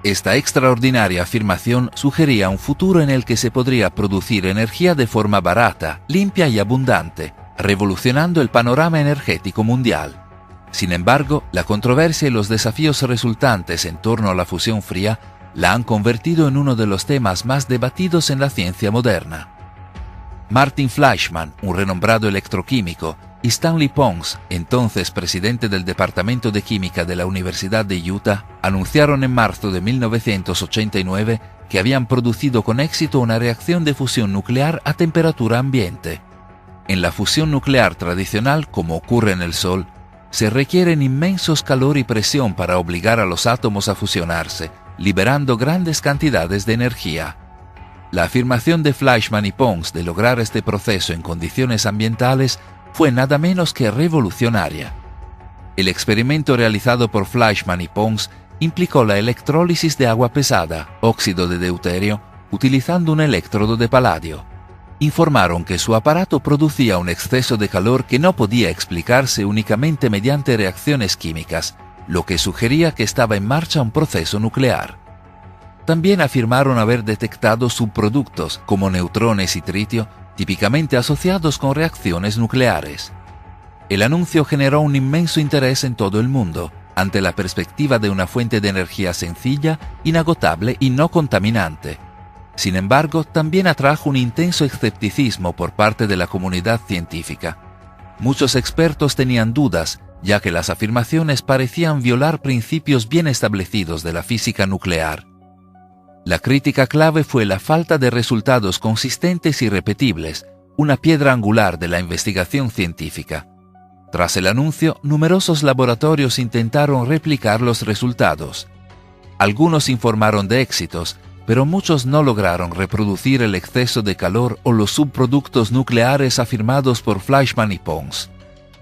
Esta extraordinaria afirmación sugería un futuro en el que se podría producir energía de forma barata, limpia y abundante, revolucionando el panorama energético mundial. Sin embargo, la controversia y los desafíos resultantes en torno a la fusión fría la han convertido en uno de los temas más debatidos en la ciencia moderna. Martin Fleischmann, un renombrado electroquímico, y Stanley Pons, entonces presidente del Departamento de Química de la Universidad de Utah, anunciaron en marzo de 1989 que habían producido con éxito una reacción de fusión nuclear a temperatura ambiente. En la fusión nuclear tradicional, como ocurre en el Sol, se requieren inmensos calor y presión para obligar a los átomos a fusionarse, liberando grandes cantidades de energía. La afirmación de Fleischmann y Pons de lograr este proceso en condiciones ambientales fue nada menos que revolucionaria. El experimento realizado por Fleischmann y Pons implicó la electrólisis de agua pesada, óxido de deuterio, utilizando un electrodo de paladio. Informaron que su aparato producía un exceso de calor que no podía explicarse únicamente mediante reacciones químicas, lo que sugería que estaba en marcha un proceso nuclear. También afirmaron haber detectado subproductos como neutrones y tritio, típicamente asociados con reacciones nucleares. El anuncio generó un inmenso interés en todo el mundo, ante la perspectiva de una fuente de energía sencilla, inagotable y no contaminante. Sin embargo, también atrajo un intenso escepticismo por parte de la comunidad científica. Muchos expertos tenían dudas, ya que las afirmaciones parecían violar principios bien establecidos de la física nuclear. La crítica clave fue la falta de resultados consistentes y repetibles, una piedra angular de la investigación científica. Tras el anuncio, numerosos laboratorios intentaron replicar los resultados. Algunos informaron de éxitos, pero muchos no lograron reproducir el exceso de calor o los subproductos nucleares afirmados por Fleischmann y Pons.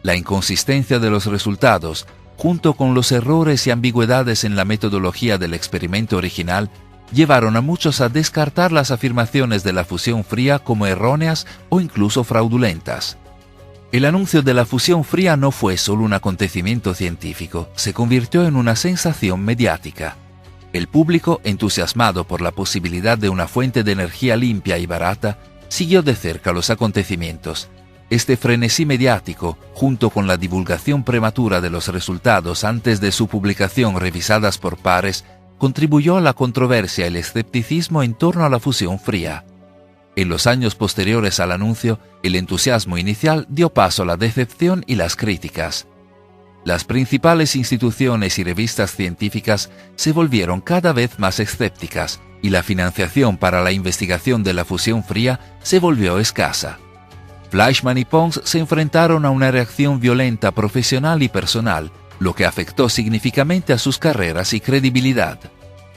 La inconsistencia de los resultados, junto con los errores y ambigüedades en la metodología del experimento original, llevaron a muchos a descartar las afirmaciones de la fusión fría como erróneas o incluso fraudulentas. El anuncio de la fusión fría no fue solo un acontecimiento científico, se convirtió en una sensación mediática. El público, entusiasmado por la posibilidad de una fuente de energía limpia y barata, siguió de cerca los acontecimientos. Este frenesí mediático, junto con la divulgación prematura de los resultados antes de su publicación revisadas por pares, contribuyó a la controversia y el escepticismo en torno a la fusión fría. En los años posteriores al anuncio, el entusiasmo inicial dio paso a la decepción y las críticas. Las principales instituciones y revistas científicas se volvieron cada vez más escépticas y la financiación para la investigación de la fusión fría se volvió escasa. Fleischmann y Pons se enfrentaron a una reacción violenta profesional y personal, lo que afectó significativamente a sus carreras y credibilidad.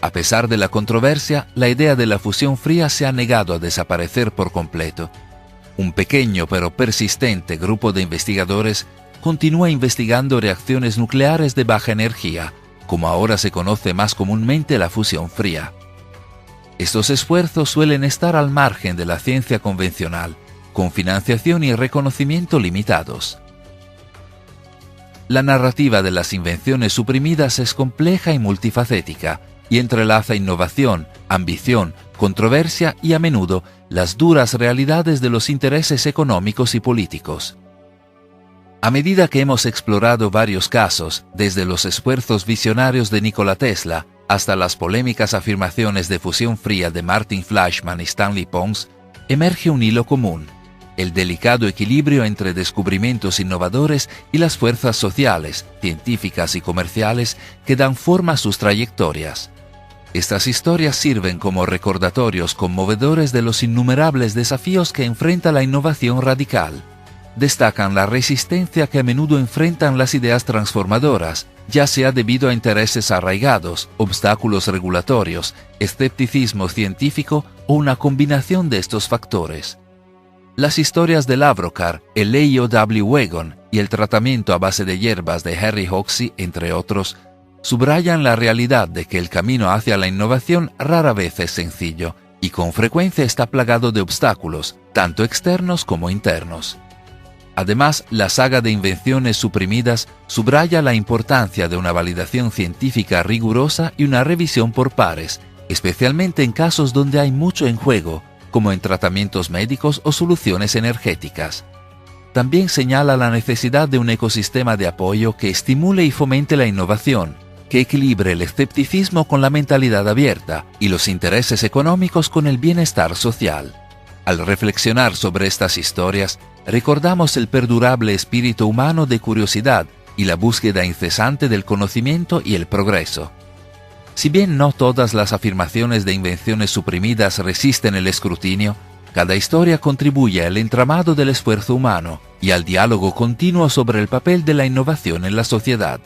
A pesar de la controversia, la idea de la fusión fría se ha negado a desaparecer por completo. Un pequeño pero persistente grupo de investigadores continúa investigando reacciones nucleares de baja energía, como ahora se conoce más comúnmente la fusión fría. Estos esfuerzos suelen estar al margen de la ciencia convencional, con financiación y reconocimiento limitados. La narrativa de las invenciones suprimidas es compleja y multifacética, y entrelaza innovación, ambición, controversia y a menudo las duras realidades de los intereses económicos y políticos. A medida que hemos explorado varios casos, desde los esfuerzos visionarios de Nikola Tesla hasta las polémicas afirmaciones de fusión fría de Martin Fleischmann y Stanley Pons, emerge un hilo común: el delicado equilibrio entre descubrimientos innovadores y las fuerzas sociales, científicas y comerciales que dan forma a sus trayectorias. Estas historias sirven como recordatorios conmovedores de los innumerables desafíos que enfrenta la innovación radical. Destacan la resistencia que a menudo enfrentan las ideas transformadoras, ya sea debido a intereses arraigados, obstáculos regulatorios, escepticismo científico o una combinación de estos factores. Las historias del Avrocar, el AOW Wagon y el tratamiento a base de hierbas de Harry Hoxsey, entre otros, subrayan la realidad de que el camino hacia la innovación rara vez es sencillo y con frecuencia está plagado de obstáculos, tanto externos como internos. Además, la saga de invenciones suprimidas subraya la importancia de una validación científica rigurosa y una revisión por pares, especialmente en casos donde hay mucho en juego, como en tratamientos médicos o soluciones energéticas. También señala la necesidad de un ecosistema de apoyo que estimule y fomente la innovación, que equilibre el escepticismo con la mentalidad abierta y los intereses económicos con el bienestar social. Al reflexionar sobre estas historias, recordamos el perdurable espíritu humano de curiosidad y la búsqueda incesante del conocimiento y el progreso. Si bien no todas las afirmaciones de invenciones suprimidas resisten el escrutinio, cada historia contribuye al entramado del esfuerzo humano y al diálogo continuo sobre el papel de la innovación en la sociedad.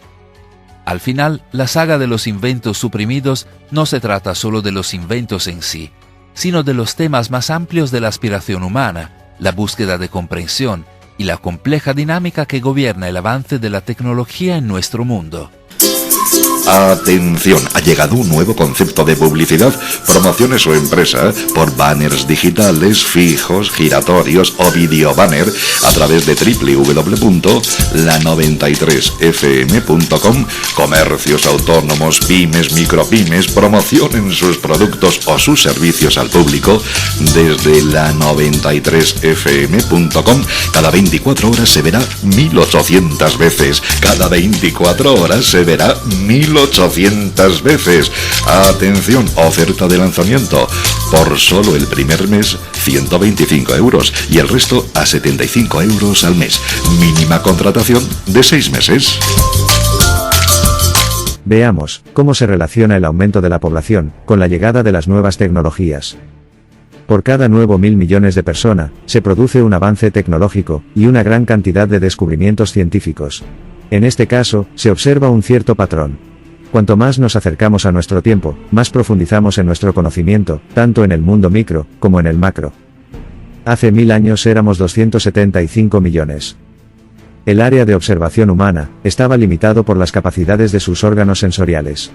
Al final, la saga de los inventos suprimidos no se trata solo de los inventos en sí, sino de los temas más amplios de la aspiración humana, la búsqueda de comprensión y la compleja dinámica que gobierna el avance de la tecnología en nuestro mundo. Atención, ha llegado un nuevo concepto de publicidad, promociones o empresa por banners digitales, fijos, giratorios o video banner a través de www.la93fm.com. Comercios autónomos, pymes, micropymes promocionen sus productos o sus servicios al público desde la93fm.com. Cada 24 horas se verá 1800 veces. Cada 24 horas se verá 1800 veces. Atención, oferta de lanzamiento. Por solo el primer mes, 125 euros y el resto a 75 euros al mes. Mínima contratación de 6 meses. Veamos cómo se relaciona el aumento de la población con la llegada de las nuevas tecnologías. Por cada nuevo 1.000 millones de personas, se produce un avance tecnológico y una gran cantidad de descubrimientos científicos. En este caso, se observa un cierto patrón. Cuanto más nos acercamos a nuestro tiempo, más profundizamos en nuestro conocimiento, tanto en el mundo micro, como en el macro. Hace 1000 años éramos 275 millones. El área de observación humana estaba limitado por las capacidades de sus órganos sensoriales.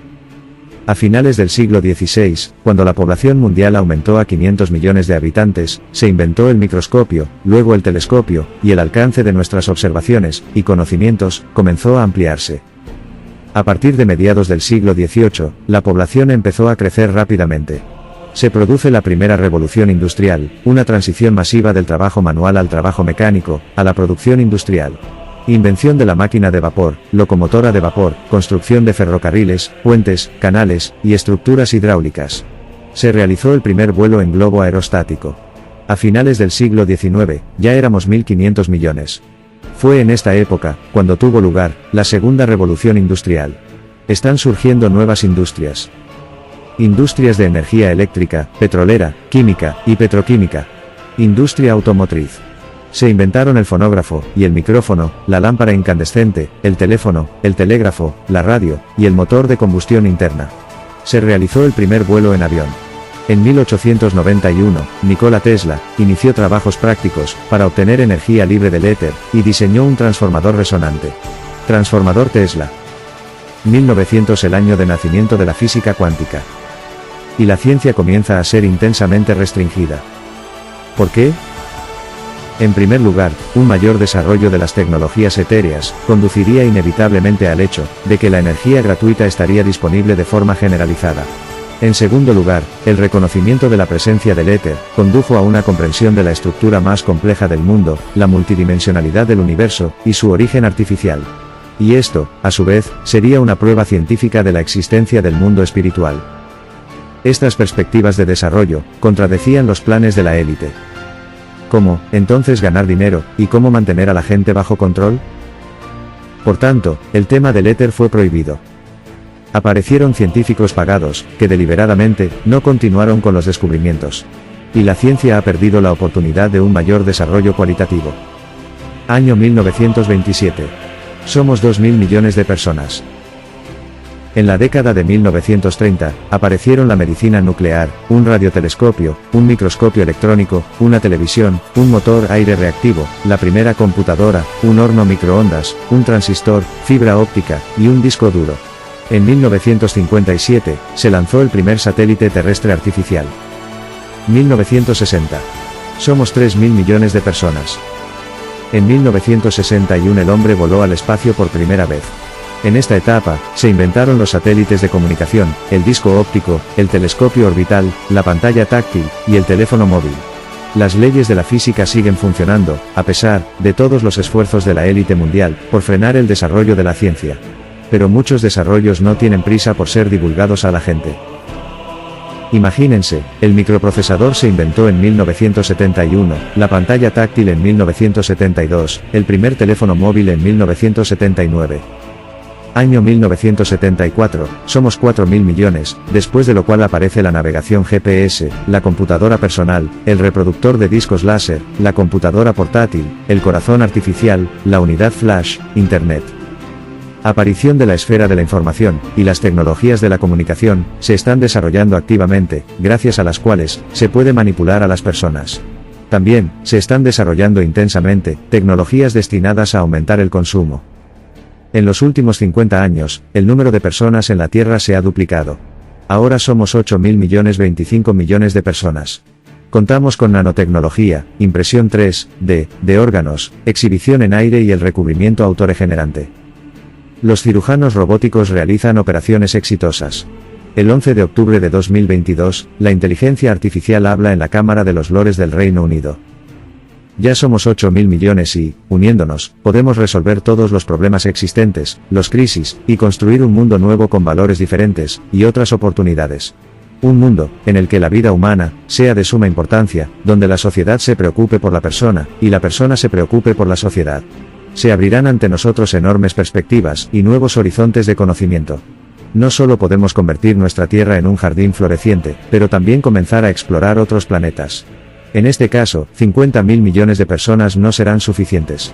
A finales del siglo XVI, cuando la población mundial aumentó a 500 millones de habitantes, se inventó el microscopio, luego el telescopio, y el alcance de nuestras observaciones y conocimientos comenzó a ampliarse. A partir de mediados del siglo XVIII, la población empezó a crecer rápidamente. Se produce la primera revolución industrial, una transición masiva del trabajo manual al trabajo mecánico, a la producción industrial. Invención de la máquina de vapor, locomotora de vapor, construcción de ferrocarriles, puentes, canales, y estructuras hidráulicas. Se realizó el primer vuelo en globo aerostático. A finales del siglo XIX, ya éramos 1.500 millones. Fue en esta época, cuando tuvo lugar, la segunda revolución industrial. Están surgiendo nuevas industrias. Industrias de energía eléctrica, petrolera, química, y petroquímica. Industria automotriz. Se inventaron el fonógrafo, y el micrófono, la lámpara incandescente, el teléfono, el telégrafo, la radio, y el motor de combustión interna. Se realizó el primer vuelo en avión. En 1891, Nikola Tesla inició trabajos prácticos para obtener energía libre del éter, y diseñó un transformador resonante. Transformador Tesla. 1900, el año de nacimiento de la física cuántica. Y la ciencia comienza a ser intensamente restringida. ¿Por qué? En primer lugar, un mayor desarrollo de las tecnologías etéreas conduciría inevitablemente al hecho de que la energía gratuita estaría disponible de forma generalizada. En segundo lugar, el reconocimiento de la presencia del éter condujo a una comprensión de la estructura más compleja del mundo, la multidimensionalidad del universo, y su origen artificial. Y esto, a su vez, sería una prueba científica de la existencia del mundo espiritual. Estas perspectivas de desarrollo contradecían los planes de la élite. ¿Cómo, entonces, ganar dinero, y cómo mantener a la gente bajo control? Por tanto, el tema del éter fue prohibido. Aparecieron científicos pagados, que deliberadamente, no continuaron con los descubrimientos. Y la ciencia ha perdido la oportunidad de un mayor desarrollo cualitativo. Año 1927. Somos 2.000 millones de personas. En la década de 1930, aparecieron la medicina nuclear, un radiotelescopio, un microscopio electrónico, una televisión, un motor aire reactivo, la primera computadora, un horno microondas, un transistor, fibra óptica, y un disco duro. En 1957, se lanzó el primer satélite terrestre artificial. 1960. Somos 3.000 millones de personas. En 1961 el hombre voló al espacio por primera vez. En esta etapa, se inventaron los satélites de comunicación, el disco óptico, el telescopio orbital, la pantalla táctil, y el teléfono móvil. Las leyes de la física siguen funcionando, a pesar de todos los esfuerzos de la élite mundial, por frenar el desarrollo de la ciencia. Pero muchos desarrollos no tienen prisa por ser divulgados a la gente. Imagínense, el microprocesador se inventó en 1971, la pantalla táctil en 1972, el primer teléfono móvil en 1979. Año 1974, somos 4.000 millones, después de lo cual aparece la navegación GPS, la computadora personal, el reproductor de discos láser, la computadora portátil, el corazón artificial, la unidad flash, Internet. Aparición de la esfera de la información, y las tecnologías de la comunicación, se están desarrollando activamente, gracias a las cuales, se puede manipular a las personas. También, se están desarrollando intensamente, tecnologías destinadas a aumentar el consumo. En los últimos 50 años, el número de personas en la Tierra se ha duplicado. Ahora somos 8.000 millones, 25 millones de personas. Contamos con nanotecnología, impresión 3D, de órganos, exhibición en aire y el recubrimiento autorregenerante. Los cirujanos robóticos realizan operaciones exitosas. El 11 de octubre de 2022, la inteligencia artificial habla en la Cámara de los Lores del Reino Unido. Ya somos 8.000 millones y, uniéndonos, podemos resolver todos los problemas existentes, los crisis, y construir un mundo nuevo con valores diferentes, y otras oportunidades. Un mundo, en el que la vida humana, sea de suma importancia, donde la sociedad se preocupe por la persona, y la persona se preocupe por la sociedad. Se abrirán ante nosotros enormes perspectivas, y nuevos horizontes de conocimiento. No solo podemos convertir nuestra Tierra en un jardín floreciente, pero también comenzar a explorar otros planetas. En este caso, 50.000 millones de personas no serán suficientes.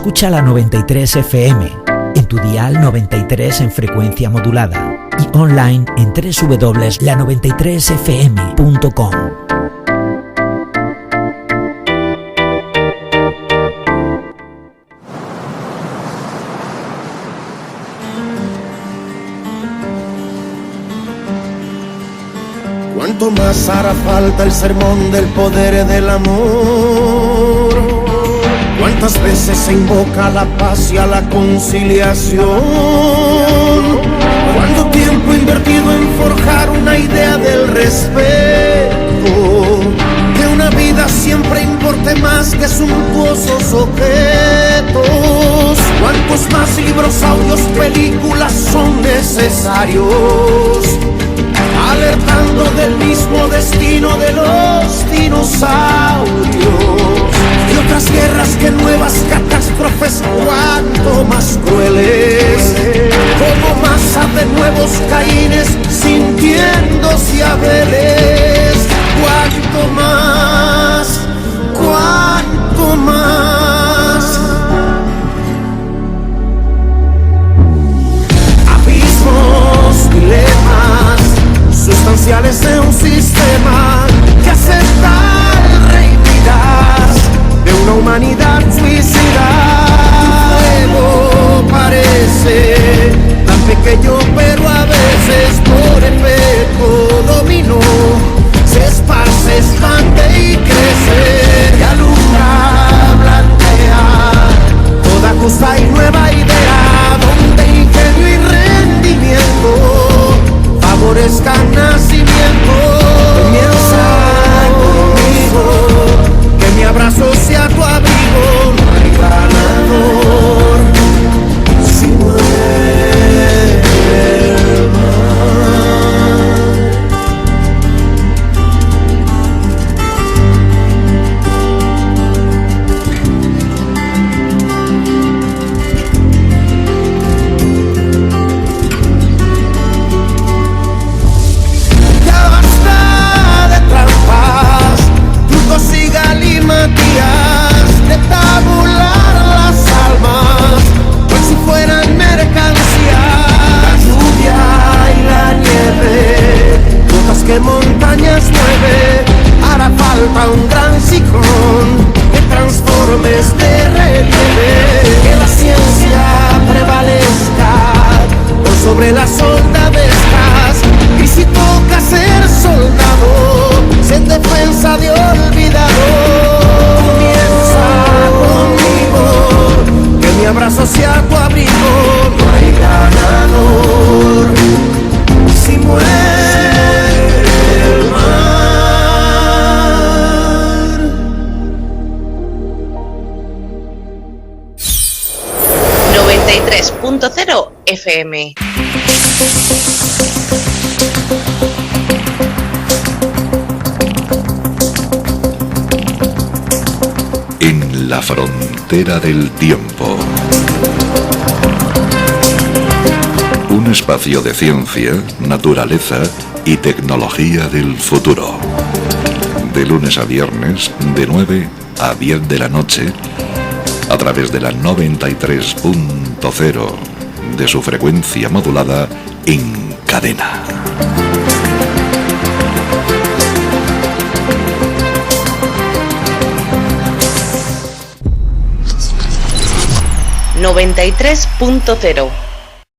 Escucha la 93 FM, en tu dial 93 en frecuencia modulada y online en www.la93fm.com. ¿Cuánto más hará falta el sermón del poder del amor? ¿Cuántas veces se invoca la paz y a la conciliación? ¿Cuánto tiempo invertido en forjar una idea del respeto? Que una vida siempre importe más que suntuosos objetos. ¿Cuántos más libros, audios, películas son necesarios? Alertando del mismo destino de los dinosaurios y otras guerras que nuevas catástrofes, cuanto más crueles, como masa de nuevos Caínes sintiéndose Abeles. Cuanto más, cuanto más. Abismos, dilemas sustanciales de un sistema que acepta el reimitas de una humanidad suicida. Luego parece tan pequeño, pero a veces por efecto dominó se esparce, expande y crece y alumbra, blanquea toda cosa y nueva idea donde ingenio y rendimiento favorezcan nacimiento. Comienza conmigo, que mi abrazo sea tu abrigo. No hay ganador si muere el mar. De tabular las almas, pues si fueran mercancías. La lluvia y la nieve, gotas que montañas mueve. Hará falta un gran ciclón que transforme este relieve. Que la ciencia prevalezca por sobre las soldadescas. Y si toca ser soldado, sé en defensa de olvidado. Comienza conmigo, que mi abrazo sea tu abrigo. No hay ganador si muere el mar. 93.0 FM. En la frontera del tiempo. Un espacio de ciencia, naturaleza y tecnología del futuro. De lunes a viernes, de 9 a 10 de la noche, a través de la 93.0 de su frecuencia modulada en cadena. ...93.0